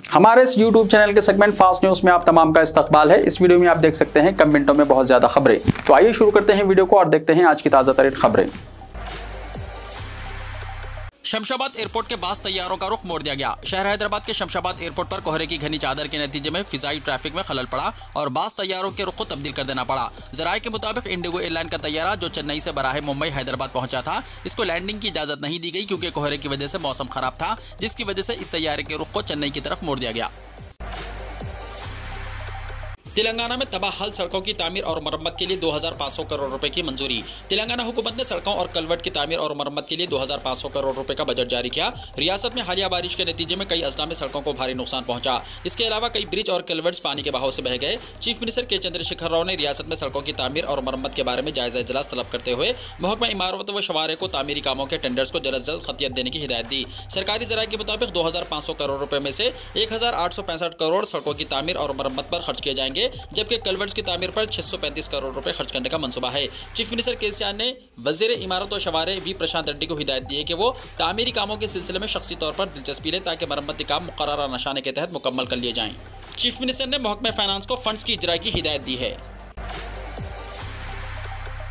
हमारे इस YouTube channel के सेगमेंट फास्ट न्यूज में आप तमाम का इस्तकबाल है। इस वीडियो में आप देख सकते हैं कम मिनटों में बहुत ज्यादा खबरें। तो आइए शुरू करते हैं वीडियो को और देखते हैं आज की ताजा तरीन खबरें। शमशाबाद एयरपोर्ट के पास तैयारों का रुख मोड़ दिया गया। शहर हैदराबाद के शमशाबाद एयरपोर्ट पर कोहरे की घनी चादर के नतीजे में फिजाई ट्रैफिक में खलल पड़ा और बास तैयारों के रुख को तब्दील कर देना पड़ा। जराये के मुताबिक इंडिगो एयरलाइन का तैयारा जो चेन्नई से बराहे मुंबई हैदराबाद पहुंचा था, इसको लैंडिंग की इजाजत नहीं दी गई क्योंकि कोहरे की वजह से मौसम खराब था, जिसकी वजह से इस तैयारे के रुख को चेन्नई की तरफ मोड़ दिया गया। तेलंगाना में तबाहल सड़कों की तामीर और मरम्मत के लिए 2500 करोड़ रुपए की मंजूरी। तेलंगाना हुकूमत ने सड़कों और कलवर्ट की तामीर और मरम्मत के लिए 2500 करोड़ रुपए का बजट जारी किया। रियासत में हालिया बारिश के नतीजे में कई अजला में सड़कों को भारी नुकसान पहुंचा। इसके अलावा कई ब्रिज और कलवर्ट्स पानी के बहाव से बह गए। चीफ मिनिस्टर के चंद्रशेखर राव ने रियासत में सड़कों की तामीर और मरम्मत के बारे में जायजा इजलास तलब करते हुए महकमा इमारत व शवारे को तामीरी कामों के टेंडर्स को जल्द अज जल्द खतियत देने की हिदायत दी। सरकारी जराये के मुताबिक 2500 करोड़ रुपए में से 1865 करोड़ सड़कों की तामीर और मरम्मत पर खर्च किए जाएंगे, जबकि कलवर्ट की तामीर पर 635 करोड़ रुपए खर्च करने का मंसूबा है। चीफ मिनिस्टर केसीआर ने वजीर इमारत और शवारे वी प्रशांत रेड्डी को हिदायत दी है कि वो तामीरी कामों के सिलसिले में शख्सी तौर पर दिलचस्पी ले ताकि मरम्मती काम मुकर्ररा नशाने के तहत मुकम्मल कर लिए जाएं। चीफ मिनिस्टर ने महकमा फाइनेंस को फंड्स की इजरा की हिदायत दी है।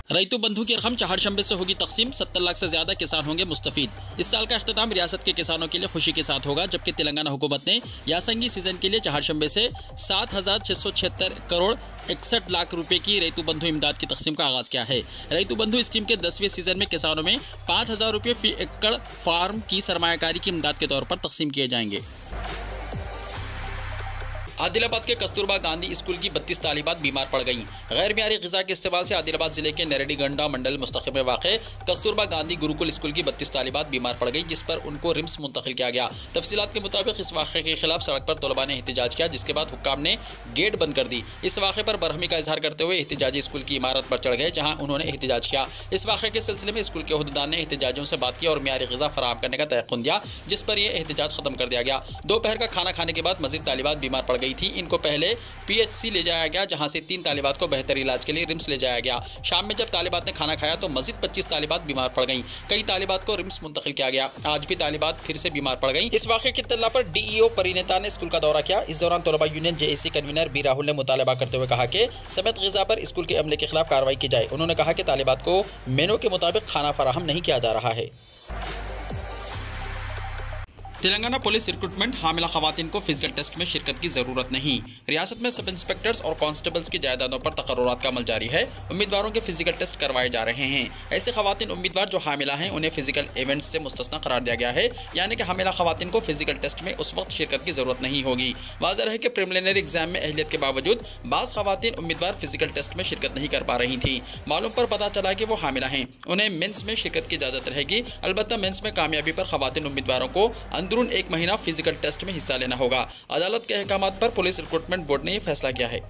रैतु बंधु की रकम चहारशंबे से होगी तकसीम, 70 लाख से ज्यादा किसान होंगे मुस्तफीद। इस साल का अख्ताम रियासत के किसानों के लिए खुशी के साथ होगा, जबकि तेलंगाना हुकूमत ने यासंगी सीजन के लिए चहारशंबे से 7676 करोड़ 61 लाख रुपए की रैतु बंधु इमदाद की तकसीम का आगाज किया है। रैतु बंधु स्कीम के 10वें सीजन में किसानों में 5000 रुपये फी एकड़ फार्म की सरमायाकारी की इमदाद के तौर पर तकसीम किए जाएंगे। आदिलाबाद के कस्तूरबा गांधी स्कूल की 32 तालिबात बीमार पड़ गईं। गैर मियारी ग़िज़ा के इस्तेमाल से आदिलाबाद जिले के नेरेडीगंडा मंडल मुस्तक़िल में वाक़े कस्तूरबा गांधी गुरुकुल स्कूल की 32 तालिबात बीमार पड़ गई, जिस पर उनको रिम्स मुंतकिल किया गया। तफसीलात के मुताबिक इस वाक़े के खिलाफ सड़क पर तलबा ने एहतजाज किया, जिसके बाद हुक्काम ने गेट बंद कर दी। इस वाक़े पर बरहमी का इजहार करते हुए एहतजाजी स्कूल की इमारत पर चढ़ गए, जहाँ उन्होंने एहतजाज किया। इस वाक़े के सिलसिले में स्कूल के ओहदेदार ने एहतजाजियों से बात की और मियारी ग़िज़ा फराहम करने का तयक़ुन दिया, जिस पर यह एहतजाज खत्म कर दिया गया। दोपहर का खाना खाने के बाद मज़ीद तालिबात बीमार पड़ गई थी। इनको पहले पीएचसी ले जाया गया, जहां से 3 तालिबात को बेहतर इलाज के लिए रिम्स ले जाया गया। शाम में जब तालिबात ने खाना खाया तो मजीद 25 तालिबात बीमार पड़ गईं। कई तालिबात को रिम्स मुंतकिल किया गया। आज भी तालिबात फिर से बीमार पड़ गईं। इस वाक़े की इत्तला पर डीईओ परिणीता ने स्कूल का दौरा किया। इस दौरान तलबा union JAC convener B Rahul ने मुतालबा करते हुए कहा कि समेत ग़िज़ा पर स्कूल के अमले के खिलाफ कार्रवाई की जाए। उन्होंने कहा कि तालिबात को मेनू के मुताबिक खाना फराहम नहीं किया जा रहा है। तेलंगाना पुलिस रिक्रूटमेंट हामिला खवातीन को फिजिकल टेस्ट में शिरकत की जरूरत नहीं। रियासत में सब इंस्पेक्टर्स और कांस्टेबल्स की जायदादों पर तकर्रुरात का अमल जारी है। उम्मीदवारों के फिजिकल टेस्ट करवाए जा रहे हैं। ऐसे खवातीन उम्मीदवार जो हामिला हैं उन्हें फिजिकल इवेंट्स से मुस्तस्ना करार दिया गया है, यानी कि हामिला खवातीन को फिजिकल टेस्ट में उस वक्त शिरकत की जरूरत नहीं होगी। वाज़ेह है कि प्रिलिमिनरी एग्जाम में अहलियत के बावजूद बाज़ खवातीन उम्मीदवार फिजिकल टेस्ट में शिरकत नहीं कर पा रही थी। मालूम पर पता चला कि वो हामिला हैं, उन्हें मेंस में शिरकत की इजाजत रहेगी। अलबत्ता मेंस में कामयाबी पर खवातीन उम्मीदवारों को अंदरून 1 महीना फिजिकल टेस्ट में हिस्सा लेना होगा। अदालत के अहकामात पर पुलिस रिक्रूटमेंट बोर्ड ने यह फैसला किया है।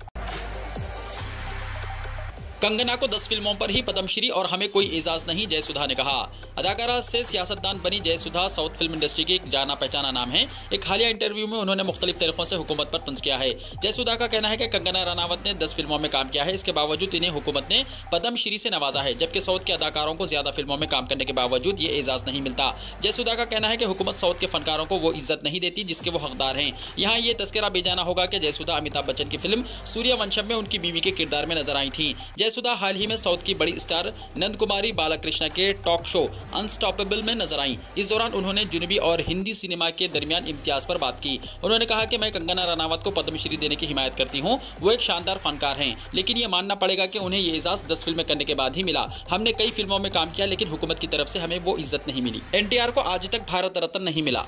कंगना को 10 फिल्मों पर ही पद्मश्री और हमें कोई एजाज नहीं, जयसुधा ने कहा। अदाकारा से सियासतदान बनी जयसुधा साउथ फिल्म इंडस्ट्री की एक जाना पहचाना नाम है। एक हालिया इंटरव्यू में उन्होंने मुख्तलिफ तरीकों से हुकूमत पर तंज किया है। जयसुधा का कहना है कि कंगना रनावत ने 10 फिल्मों में काम किया है, इसके बावजूद इन्हें हुकूमत ने पद्मश्री से नवाजा है, जबकि साउथ के अदाकारों को ज्यादा फिल्मों में काम करने के बावजूद ये एजाज नहीं मिलता। जयसुधा का कहना है कि हुकूमत साउथ के फनकारों को वो इज्जत नहीं देती जिसके वो हकदार हैं। यहाँ ये तस्करा बेजाना होगा कि जयसुधा अमिताभ बच्चन की फिल्म सूर्यवंशम में उनकी बीवी के किरदार में नजर आई थी। जयसुधा हाल ही में साउथ की बड़ी स्टार नंद कुमारी बालाकृष्णा के टॉक शो अनस्टॉपेबल में नजर आई। इस दौरान उन्होंने जुनूबी और हिंदी सिनेमा के दरमियान इम्तियाज पर बात की। उन्होंने कहा कि मैं कंगना रनावत को पद्मश्री देने की हिमायत करती हूं। वो एक शानदार फनकार हैं, लेकिन ये मानना पड़ेगा कि उन्हें ये एजाज 10 फिल्में करने के बाद ही मिला। हमने कई फिल्मों में काम किया, लेकिन हुकूमत की तरफ से हमें वो इज्जत नहीं मिली। एनटीआर को आज तक भारत रत्न नहीं मिला।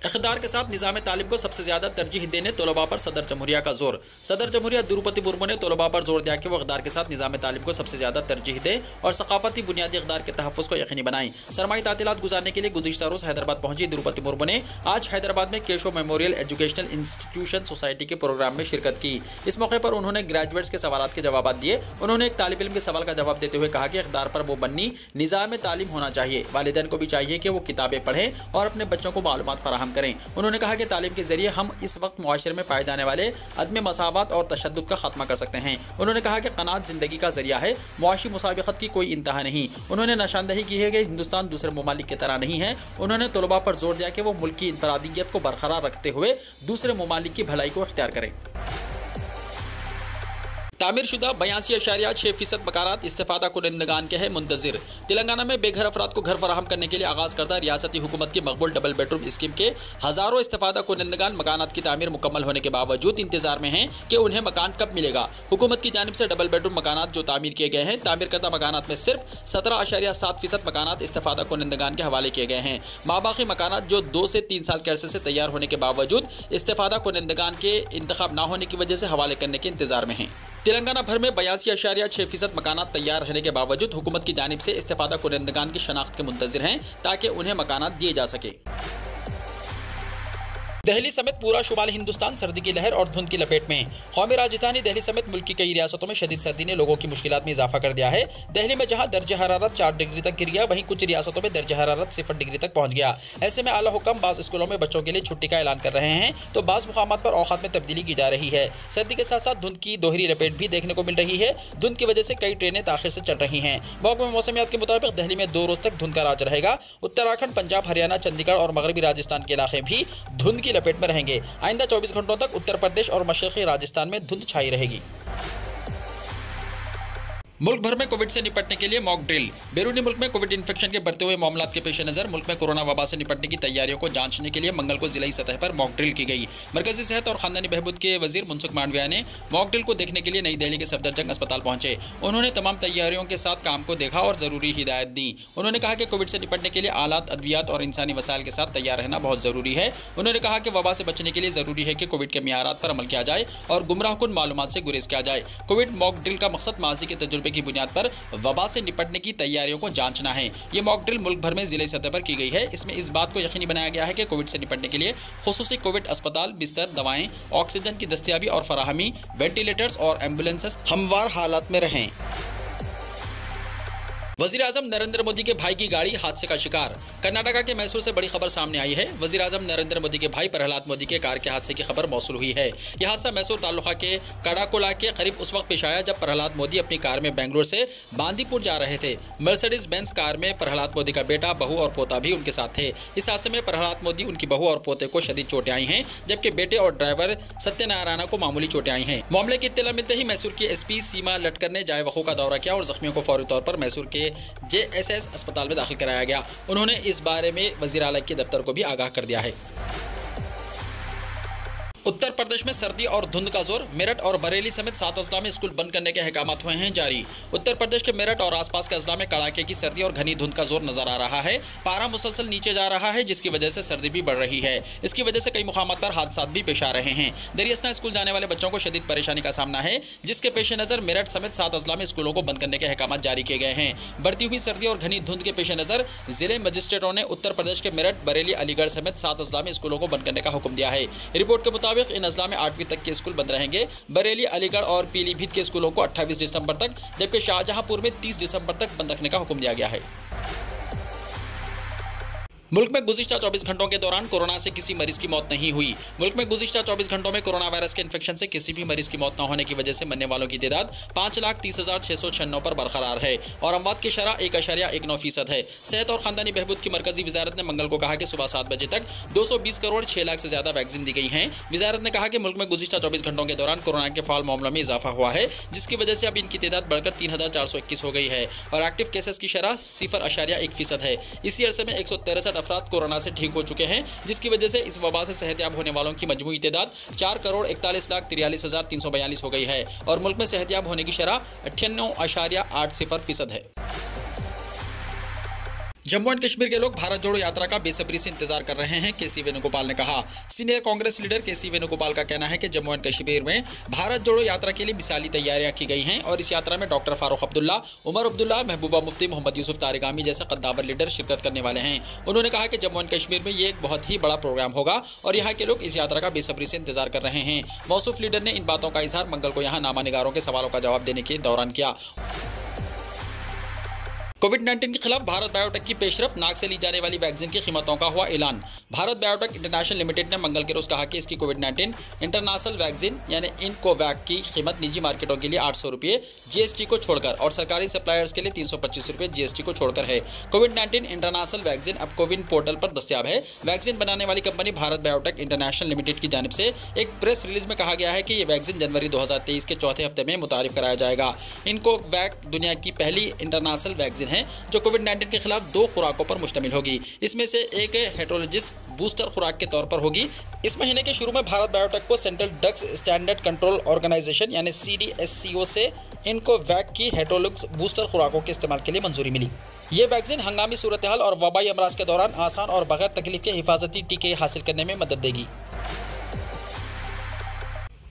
इक़्तिदार के साथ निज़ाम तालीम को सबसे ज़्यादा तरजीह देने तलबा पर सदर जमहूरिया का जोर। सदर जमहूरिया द्रौपदी मुर्मू ने तलबा पर जोर दिया कि वो इक़्तिदार के साथ निज़ाम तालीम को सबसे ज़्यादा तरजीह दे और सकाफती बुनियादी इक़्तिदार के तहफ़्फ़ुज़ को यकीनी बनाएं। सरमाई तातीलात गुजारने के लिए गुज़िश्ता रोज़ हैदराबाद पहुंची द्रौपदी मुर्मू ने आज हैदराबाद में Keshav memorial educational institution society के प्रोग्राम में शिरकत की। इस मौके पर उन्होंने ग्रेजुएट्स के सवालात के जवाब दिए। उन्होंने एक तालिब इल्म के सवाल का जवाब देते हुए कहा कि इक़्तिदार पर वो बन्नी निज़ाम तालीम होना चाहिए। वालिदैन को भी चाहिए कि वो किताबें पढ़ें और अपने बच्चों को मालूमात फराहम मांग करें। उन्होंने कहा कि तालीम के जरिए हम इस वक्त मुआशरे में पाए जाने वाले अदम मसावत और तशद्दुद का खात्मा कर सकते हैं। उन्होंने कहा कि क़नाअत ज़िंदगी का जरिया है, मुआशी मुसाबिक़त की कोई इंतहा नहीं। उन्होंने निशानदही की है कि हिंदुस्तान दूसरे ममालिक की तरह नहीं है। उन्होंने तलबा पर जोर दिया कि वो मुल्क की इंफरादियत को बरकरार रखते हुए दूसरे ममालिक की भलाई को इख्तियार करें। तामीरशुदा 82.6% मकानात इस्तेफादा कुनंदगान के हैं मुंतज़िर। तेलंगाना में बेघर अफराद को घर फराहम करने के लिए आगाज़ करता रियासती हुकूमत की मकबूल डबल बेडरूम स्कीम के हज़ारों इस्तेफादा कुनंदगान मकानात की तामीर मुकम्मल होने के बावजूद इंतजार में हैं कि उन्हें मकान कब मिलेगा। हुकूमत की जानिब से डबल बेडरूम मकानात जो तामीर किए गए हैं, तामीर करदा मकानात में सिर्फ 17.7% मकानात इस्तेफादा कुनंदगान के हवाले किए गए हैं। माबाकी मकानात जो 2 से 3 साल के अरसे से तैयार होने के बावजूद इस्तेफादा कुनंदगान के इंतखाब ना होने की वजह से हवाले करने के इंतजार में हैं। तेलंगाना भर में 82.6% मकानात तैयार रहने के बावजूद हुकूमत की जानिब से इस्तेफादा कुनंदगान की शनाख्त के मुंतज़िर हैं ताकि उन्हें मकानात दिए जा सके। दिल्ली समेत पूरा शुमाली हिंदुस्तान सर्दी की लहर और धुंध की लपेट में। कौमी राजधानी दिल्ली समेत मुल्क की कई रियासतों में शदीद सर्दी ने लोगों की मुश्किलात में इजाफा कर दिया है। दिल्ली में जहां दर्ज हरारत 4 डिग्री तक गिर गया, वहीं कुछ रियासतों में दर्ज हरारत 0 डिग्री तक पहुंच गया। ऐसे में आला हुक्म बाज़ स्कूलों में बच्चों के लिए छुट्टी का ऐलान कर रहे हैं तो बाज़ मुकामात पर औकात में तब्दीली की जा रही है। सर्दी के साथ साथ धुंध की दोहरी लपेट भी देखने को मिल रही है। धुंध की वजह से कई ट्रेनें ताखिर से चल रही हैं। महकमा मौसमियात के मुताबिक दिल्ली में 2 रोज तक धुंध का राज रहेगा। उत्तराखंड, पंजाब, हरियाणा, चंडीगढ़ और मगरबी राजस्थान के इलाके भी धुंध की लपेट में रहेंगे। आइंदा 24 घंटों तक उत्तर प्रदेश और मशरक़ी राजस्थान में धुंध छाई रहेगी। मुल्क भर में कोविड से निपटने के लिए मॉक ड्रिल। बैरूनी मुल्क में कोविड इन्फेक्शन के बढ़ते हुए मामलात के पेश नज़र मुल्क में कोरोना वबा से निपटने की तैयारियों को जांचने के लिए मंगल को जिलाई सतह पर मॉक ड्रिल की गई। मरकजी सेहत और खानदानी बहबूद के वजीर मुनसुख मांडविया ने मॉक ड्रिल को देखने के लिए नई दिल्ली के सफदरजंग अस्पताल पहुंचे। उन्होंने तमाम तैयारियों के साथ काम को देखा और ज़रूरी हिदायत दी। उन्होंने कहा कि कोविड से निपटने के लिए आलात, अद्वियात और इंसानी वसाइल के साथ तैयार रहना बहुत ज़रूरी है। उन्होंने कहा कि वबा से बचने के लिए ज़रूरी है कि कोविड के मियारात पर अमल किया जाए और गुमराहकुन मालूमात से गुरेज किया जाए। कोविड मॉक ड्रिल का मकसद माजी के तजुर्बे की बुनियाद पर वबा से निपटने की तैयारियों को जांचना है। ये मॉक ड्रिल मुल्क भर में जिले सतह पर की गई है। इसमें इस बात को यकीनी बनाया गया है कि कोविड से निपटने के लिए खुसूसी कोविड अस्पताल, बिस्तर, दवाएं, ऑक्सीजन की दस्तयाबी और फराहमी, वेंटिलेटर्स और एम्बुलेंसेस हमवार हालात में रहें। वज़ीर-ए-आज़म नरेंद्र मोदी के भाई की गाड़ी हादसे का शिकार। कर्नाटका के मैसूर से बड़ी खबर सामने आई है। वज़ीर-ए-आज़म नरेंद्र मोदी के भाई प्रहलाद मोदी के कार के हादसे की खबर मौसूल हुई है। यह हादसा मैसूर तालुका के कड़ाकोला के करीब उस वक्त पेश आया जब प्रहलाद मोदी अपनी कार में बेंगलुरु से बांदीपुर जा रहे थे। मर्सिडीज बेंज कार में प्रहलाद मोदी का बेटा, बहू और पोता भी उनके साथ थे। इस हादसे में प्रहलाद मोदी, उनकी बहू और पोते को शदीद चोटें आई हैं, जबकि बेटे और ड्राइवर सत्यनारायण को मामूली चोटें आई हैं। मामले की इत्तला मिलते ही मैसूर की एसपी सीमा लटकर ने जाए वक़ू का दौरा किया और जख्मियों को फौरी तौर पर मैसूर के JSS अस्पताल में दाखिल कराया गया। उन्होंने इस बारे में वज़ीर आला के दफ्तर को भी आगाह कर दिया है। उत्तर प्रदेश में सर्दी और धुंध का जोर। मेरठ और बरेली समेत 7 अजला में स्कूल बंद करने के अहकामात हुए हैं जारी। उत्तर प्रदेश के मेरठ और आसपास के अजला में कड़ाके की सर्दी और घनी धुंध का जोर नजर आ रहा है। पारा मुसलसल नीचे जा रहा है, जिसकी वजह से सर्दी भी बढ़ रही है। इसकी वजह से कई मुकामात पर हादसात भी पेश आ रहे हैं। दरियास्ता स्कूल जाने वाले बच्चों को शदीद परेशानी का सामना है, जिसके पेश नज़र मेरठ समेत 7 अजला में स्कूलों को बंद करने के अहकामात जारी किए गए हैं। बढ़ती हुई सर्दी और घनी धुंध के पेश नज़र जिले मजिस्ट्रेटों ने उत्तर प्रदेश के मेरठ, बरेली, अलीगढ़ समेत 7 अजला में स्कूलों को बंद करने का हुक्म दिया है। रिपोर्ट के मुताबिक इन अजला में 8वीं तक के स्कूल बंद रहेंगे। बरेली, अलीगढ़ और पीलीभीत के स्कूलों को 28 दिसंबर तक, जबकि शाहजहांपुर में 30 दिसंबर तक बंद रखने का हुक्म दिया गया है। मुल्क में गुज़िश्ता 24 घंटों के दौरान कोरोना से किसी मरीज की मौत नहीं हुई। मुल्क में गुज़िश्ता 24 घंटों में कोरोना वायरस के इन्फेक्शन से किसी भी मरीज की मौत न होने की वजह से मरने वालों की तादाद 5,30,696 पर बरकरार है और अमवात की शरह 1.19% है। सेहत और खानदानी बहबूद की मरकजी वजारत ने मंगल को कहा कि सुबह 7 बजे तक 220 करोड़ 6 लाख से ज्यादा वैक्सीन दी गई हैं। वजारत ने कहा कि मुल्क में गुज़िश्ता 24 घंटों के दौरान कोरोना के फाल मामलों में इजाफा हुआ है, जिसकी वजह से अब इनकी तादाद बढ़कर 3,421 हो गई है और एक्टिव केसेस की शरह 0.1% है। इसी अरसे में 163 अफराद कोरोना से ठीक हो चुके हैं, जिसकी वजह से इस वबा से सेहतयाब होने वालों की मजमूई तादाद 4,41,43,042 हो गई है और मुल्क में सेहतयाब होने की शरह 98.80% है। जम्मू एंड कश्मीर के लोग भारत जोड़ो यात्रा का बेसब्री से इंतजार कर रहे हैं, केसी वेणुगोपाल ने कहा। सीनियर कांग्रेस लीडर केसी वेणुगोपाल का कहना है कि जम्मू एंड कश्मीर में भारत जोड़ो यात्रा के लिए मिसाली तैयारियां की गई हैं और इस यात्रा में डॉक्टर फारूक अब्दुल्ला, उमर अब्दुल्ला, महबूबा मुफ्ती, मोहम्मद यूसुफ तारिगामी जैसे कद्दावर लीडर शिरकत करने वाले हैं। उन्होंने कहा कि जम्मू एंड कश्मीर में ये एक बहुत ही बड़ा प्रोग्राम होगा और यहाँ के लोग इस यात्रा का बेसब्री से इंतजार कर रहे हैं। मौसूफ लीडर ने इन बातों का इजहार मंगल को यहाँ नामा निगारों के सवालों का जवाब देने के दौरान किया। कोविड-19 के खिलाफ भारत बायोटेक की पेशरफ, नाक से ली जाने वाली वैक्सीन की कीमतों का हुआ ऐलान। भारत बायोटेक इंटरनेशनल लिमिटेड ने मंगल के रोज कहा कि इसकी कोविड-19 इंटरनेशनल वैक्सीन यानी इनकोवैक की कीमत निजी मार्केटों के लिए 800 रुपये जीएसटी को छोड़कर और सरकारी सप्लायर्स के लिए 325 रुपये जीएसटी को छोड़कर है। कोविड-19 इंटरनेशनल वैक्सीन अब कोविन पोर्टल पर दस्तयाब है। वैक्सीन बनाने वाली company Bharat biotech international limited की जानिब से एक प्रेस रिलीज में कहा गया है कि ये वैक्सीन जनवरी 2023 के चौथे हफ्ते में मुतारिफ कराया जाएगा। इनकोवैक दुनिया की पहली इंटरनेशनल वैक्सीन है जो कोविड-19 के खिलाफ 2 खुराकों पर मुश्तमिल होगी। इसमें से एक हेटेरोलॉजिस बूस्टर खुराक के तौर पर होगी। इस महीने के शुरू में भारत बायोटेक को central drugs standard control organisation यानी CDSCO से इनकोवैक की हेटेरोलॉजिस बूस्टर खुराकों के इस्तेमाल के लिए मंजूरी मिली। ये वैक्सीन हंगामी सूरत हाल और वबाई अमराज के दौरान आसान और बगैर तकलीफ के हिफाजती टीके हासिल करने में मदद देगी।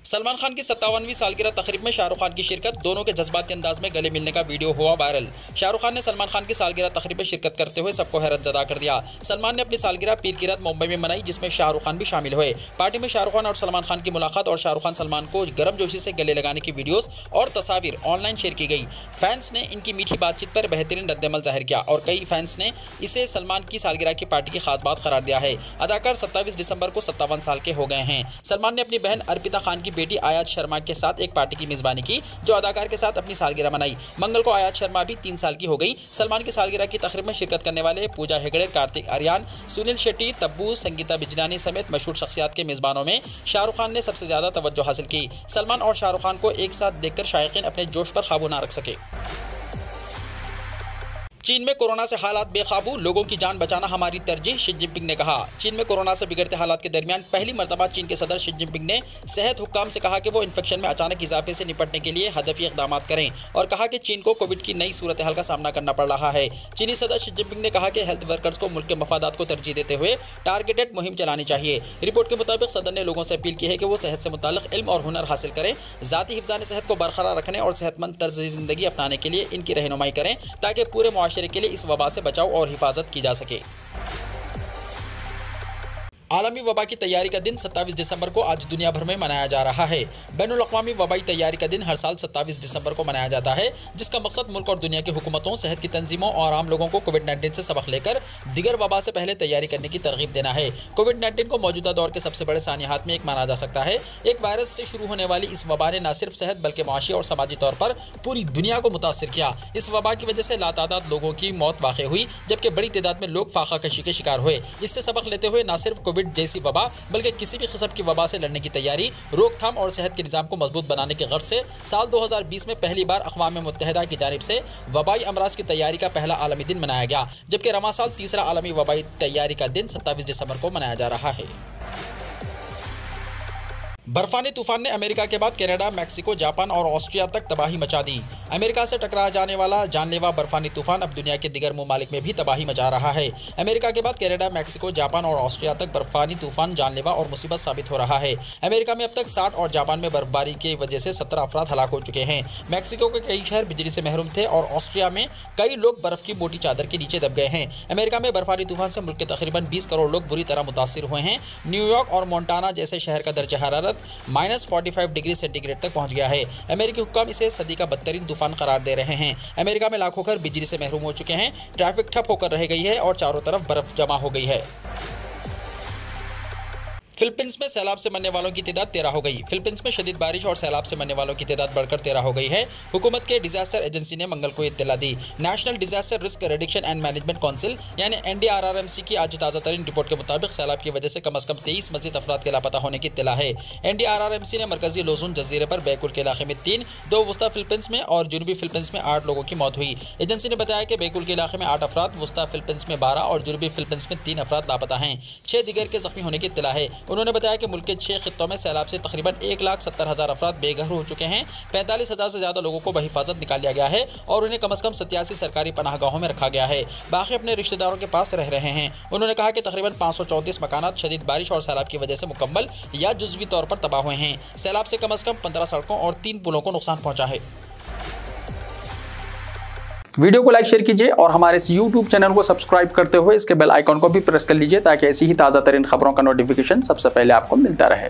सलमान खान की 57वीं सालगिरह तकरीब में शाहरुख खान की शिरकत, दोनों के जज्बाती अंदाज में गले मिलने का वीडियो हुआ वायरल। शाहरुख खान ने सलमान खान की सालगिरह तकरीब में शिरकत करते हुए सबको हैरतजदा कर दिया। सलमान ने अपनी सालगिरह पीर की रात मुंबई में मनाई, जिसमें शाहरुख खान भी शामिल हुए। पार्टी में शाहरुख खान और सलमान खान की मुलाकात और शाहरुख खान सलमान को गर्मजोशी से गले लगाने की वीडियोस और तस्वीर ऑनलाइन शेयर की गई। फैंस ने इनकी मीठी बातचीत पर बेहतरीन रद्दमल जाहिर किया और कई फैंस ने इसे सलमान की सालगिरह की पार्टी की खास बात करार दिया है। अदाकार 27 दिसंबर को 57 साल के हो गए हैं। सलमान ने अपनी बहन अर्पिता खान की बेटी आयात शर्मा के साथ एक पार्टी की मेजबानी की, जो अदाकार के साथ अपनी सालगिरह मनाई। मंगल को आयात शर्मा भी 3 साल की हो गई। सलमान की सालगिरह की तकरीब में शिरकत करने वाले पूजा हेगड़े, कार्तिक आर्यन, सुनील शेट्टी, तब्बू, संगीता बिजलानी समेत मशहूर शख्सियात के मेजबानों में शाहरुख खान ने सबसे ज्यादा तवज्जो हासिल की। सलमान और शाहरुख खान को एक साथ देखकर शायकीन अपने जोश पर काबू ना रख सके। चीन में कोरोना से हालात बेकाबू, लोगों की जान बचाना हमारी तरजीह, शी जिनपिंग ने कहा। चीन में कोरोना से बिगड़ते हालात के दरमियान पहली मरतबा चीन के सदर शी जिनपिंग ने सेहत हुक्काम से कहा कि वो इन्फेक्शन में अचानक इजाफे से निपटने के लिए हदफी इक़दाम करें और कहा कि चीन को कोविड की नई सूरत हाल का सामना करना पड़ रहा है। चीनी सदर शी जिनपिंग ने कहा कि हेल्थ वर्कर्स को मुल्क के मफादात को तरजीह देते हुए टारगेटेड मुहिम चलानी चाहिए। रिपोर्ट के मुताबिक सदर ने लोगों से अपील की है कि वो सेहत से मुताल्लिक इल्म और हुनर हासिल करें, ज़ाती हिफ्ज़ान सेहत को बरकरार रखने और सेहतमंद तर्ज ज़िंदगी अपनाने के लिए इनकी रहनुमाई करें, ताकि पूरे मुआशरे के लिए इस वबा से बचाव और हिफाजत की जा सके। आलमी वबा की तैयारी का दिन 27 दिसंबर को आज दुनिया भर में मनाया जा रहा है। बैनुल अक़वामी वबाई तैयारी का दिन हर साल 27 दिसंबर को मनाया जाता है, जिसका मकसद मुल्क और दुनिया की हुकूमतों, सेहत की तंजीमों और आम लोगों को कोविड-19 से सबक लेकर दीगर वबा से पहले तैयारी करने की तरगीब देना है। कोविड-19 को मौजूदा दौर के सबसे बड़े सानियात में एक माना जा सकता है। एक वायरस से शुरू होने वाली इस वबा ने न सिर्फ सेहत बल्कि माशी और समाजी तौर पर पूरी दुनिया को मुतासिर किया। इस वबा की वजह से लातादाद लोगों की मौत वाक़ई हुई, जबकि बड़ी तादाद में लोग फाका कशी के शिकार हुए। इससे सबक लेते हुए न सिर्फ कोविड जैसी वबा बल्कि किसी भी किस्म की वबा से लड़ने की तैयारी, रोकथाम और सेहत के निज़ाम को मजबूत बनाने की गर्ज से साल 2020 में पहली बार अक़वाम मुत्तहिदा की जानिब से वबाई अमराज की तैयारी का पहला आलमी दिन मनाया गया, जबकि रवा साल तीसरा आलमी वबाई तैयारी का दिन 27 दिसंबर को मनाया जा रहा है। बर्फानी तूफान ने अमेरिका के बाद कनाडा, मैक्सिको, जापान और ऑस्ट्रिया तक तबाही मचा दी। अमेरिका से टकरा जाने वाला जानलेवा बर्फानी तूफान अब दुनिया के दिगर ममालिक में भी तबाही मचा रहा है। अमेरिका के बाद कनाडा, मैक्सिको, जापान और ऑस्ट्रिया तक बर्फानी तूफान जानलेवा और मुसीबत साबित हो रहा है। अमेरिका में अब तक 60 और जापान में बर्फबारी की वजह से 17 अफराद हलाक हो चुके हैं। मैक्सिको के कई शहर बिजली से महरूम थे और ऑस्ट्रिया में कई लोग बर्फ की मोटी चादर के नीचे दब गए हैं। अमेरिका में बर्फानी तूफान से मुल्क के तकरीबन 20 करोड़ लोग बुरी तरह मुतासिर हुए हैं। न्यूयॉर्क और मोंटाना जैसे शहर का दर्जा हरारत -45 डिग्री सेंटीग्रेड तक पहुंच गया है। अमेरिकी हुक्काम इसे सदी का बदतरीन तूफान करार दे रहे हैं। अमेरिका में लाखों घर बिजली से महरूम हो चुके हैं, ट्रैफिक ठप होकर रह गई है और चारों तरफ बर्फ जमा हो गई है। फिलीपींस में सैलाब से मरने वालों की तादाद 13 हो गई। फिलीपींस में शदीद बारिश और सैलाब से मरने वालों की तादाद बढ़कर 13 हो गई है। हुकूमत के डिजास्टर एजेंसी ने मंगल को इत्तला दी। National disaster risk reduction and management council यानी NDRRMC की आज ताज़ा तरीन रिपोर्ट के मुताबिक सैलाब की वजह से कम अज़ कम 23 मज़ीद अफराद के लापता होने की इत्तला है। NDRRMC ने मरकजी लोजुन जजीरे पर बैकुल के इलाके में 3, 2 वस्ता फिलीपींस में और जनूबी फिलीपींस में 8 लोगों की मौत हुई। एजेंसी ने बताया कि बैकुल के इलाके में 8 अफराद, वस्ता फिलीपींस में 12 और जनूबी फिलीपींस में 3 अफराद लापता हैं। 6 दिगर के जख्मी होने की इत्तला है। उन्होंने बताया कि के 6 खित्तों में सैलाब से तकरीबन 1,70,000 अफराद बेघर हो चुके हैं। 45,000 से ज्यादा लोगों को बहिफाजत निकाल लिया गया है और उन्हें कम से कम 87 सरकारी पनाहगाहों में रखा गया है। बाकी अपने रिश्तेदारों के पास रह रहे हैं। उन्होंने कहा कि तकरीबन 534 मकानात शदीद बारिश और सैलाब की वजह से मुकम्मल या जुज़वी तौर पर तबाह हुए हैं। सैलाब से कम 15 सड़कों और 3 पुलों को नुकसान पहुंचा है। वीडियो को लाइक शेयर कीजिए और हमारे इस YouTube चैनल को सब्सक्राइब करते हुए इसके बेल आइकॉन को भी प्रेस कर लीजिए ताकि ऐसी ही ताज़ा तरीन खबरों का नोटिफिकेशन सबसे पहले आपको मिलता रहे।